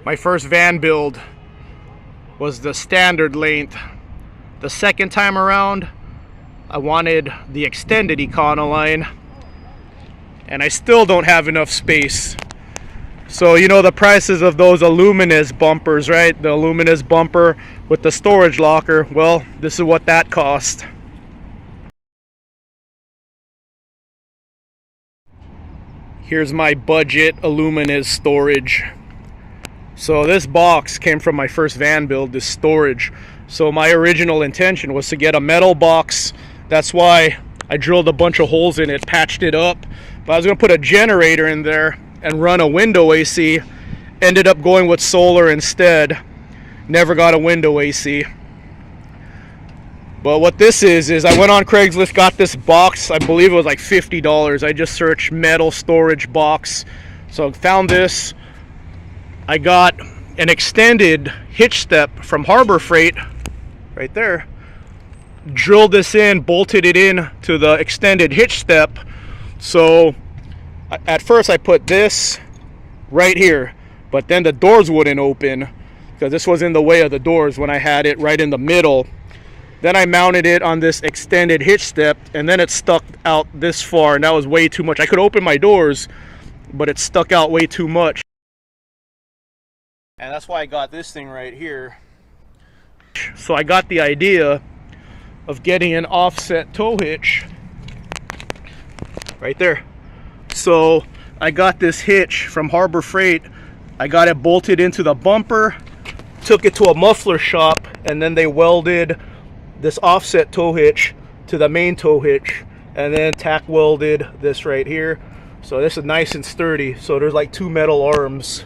My first van build was the standard length. The second time around, I wanted the extended Econoline, and I still don't have enough space. So you know the prices of those Aluminess bumpers, right? The Aluminess bumper with the storage locker. Well, this is what that cost. Here's my budget Aluminess storage. So this box came from my first van build, this storage. So my original intention was to get a metal box. That's why I drilled a bunch of holes in it, patched it up. But I was gonna put a generator in there and run a window AC. Ended up going with solar instead. Never got a window AC. But what this is I went on Craigslist, got this box. I believe it was like $50. I just searched metal storage box. So found this. I got an extended hitch step from Harbor Freight right there. Drilled this in, bolted it in to the extended hitch step. So at first I put this right here, but then the doors wouldn't open because this was in the way of the doors when I had it right in the middle. Then I mounted it on this extended hitch step, and then it stuck out this far, and that was way too much. I could open my doors, but it stuck out way too much. And that's why I got this thing right here. So I got the idea of getting an offset tow hitch right there. So I got this hitch from Harbor Freight. I got it bolted into the bumper, took it to a muffler shop, and then they welded this offset tow hitch to the main tow hitch, and then tack welded this right here. So this is nice and sturdy. So there's like two metal arms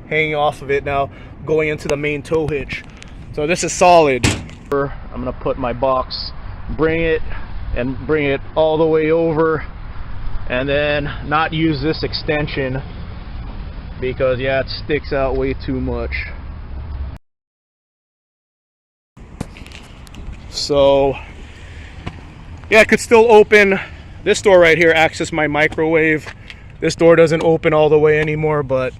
hanging off of it now going into the main tow hitch. So this is solid. I'm gonna put my box, bring it all the way over, and then not use this extension because yeah, it sticks out way too much. So yeah, I could still open this door right here, access my microwave. This door doesn't open all the way anymore, but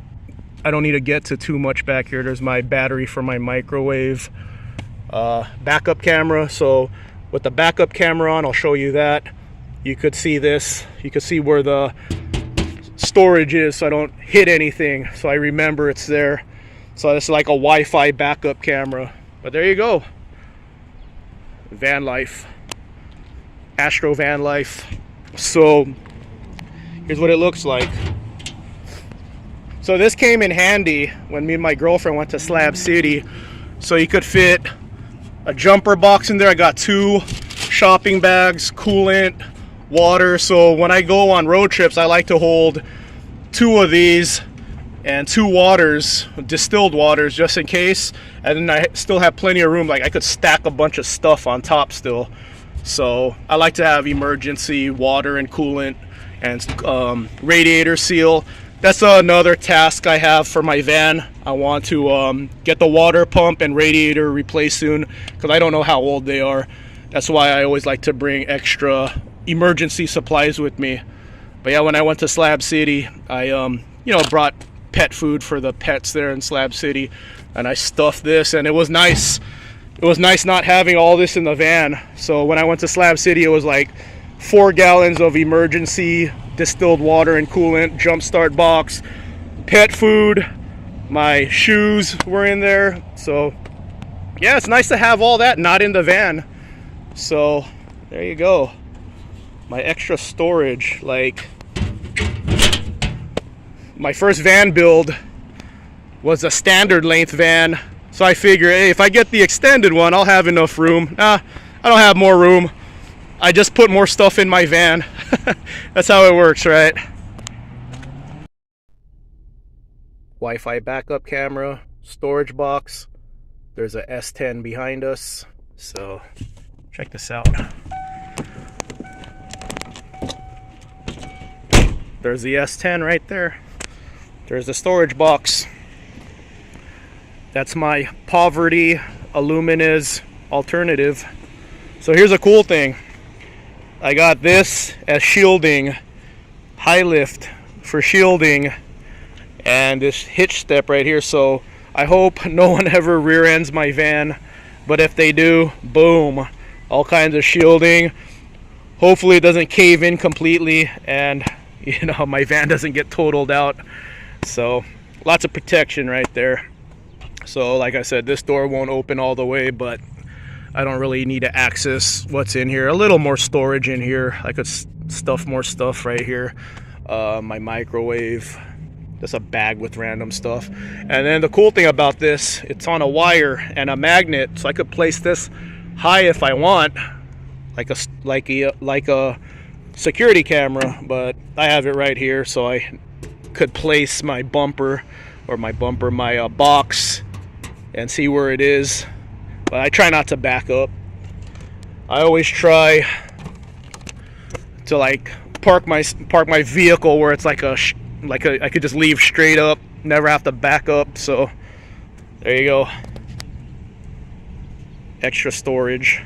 I don't need to get to too much back here. There's my battery for my microwave. Backup camera. So with the backup camera on, I'll show you that. You could see this. You could see where the storage is so I don't hit anything. So I remember it's there. So this is like a Wi-Fi backup camera. But there you go. Van life. Astro van life. So here's what it looks like. So this came in handy when me and my girlfriend went to Slab City. So you could fit a jumper box in there. I got 2 shopping bags, coolant, water. So when I go on road trips, I like to hold 2 of these and 2 waters, distilled waters, just in case. And then I still have plenty of room. Like I could stack a bunch of stuff on top still. So I like to have emergency water and coolant and radiator seal. That's another task I have for my van. I want to get the water pump and radiator replaced soon because I don't know how old they are. That's why I always like to bring extra emergency supplies with me. But yeah, when I went to Slab City, I you know, brought pet food for the pets there in Slab City, and I stuffed this, and it was nice. It was nice not having all this in the van. So when I went to Slab City, it was like 4 gallons of emergency distilled water and coolant, jump start box, pet food, my shoes were in there. So yeah, it's nice to have all that not in the van. So there you go, my extra storage. Like my first van build was a standard length van, so I figure, hey, if I get the extended one, I'll have enough room. I don't have more room. I just put more stuff in my van. That's how it works, right? Wi-Fi backup camera, storage box. There's a S10 behind us. So check this out. There's the S10 right there. There's the storage box. That's my poverty Aluminess alternative. So here's a cool thing. I got this as shielding, high lift for shielding, and this hitch step right here. So I hope no one ever rear ends my van, but if they do, boom, all kinds of shielding. Hopefully it doesn't cave in completely, and you know, my van doesn't get totaled out. So lots of protection right there. So like I said, this door won't open all the way, but I don't really need to access what's in here. A little more storage in here. I could stuff more stuff right here. My microwave, just a bag with random stuff. And then the cool thing about this, it's on a wire and a magnet, so I could place this high if I want, like a security camera, but I have it right here, so I could place my bumper, my box, and see where it is. But I try not to back up. I always try to like park my vehicle where it's like I could just leave straight up, never have to back up. So there you go, extra storage.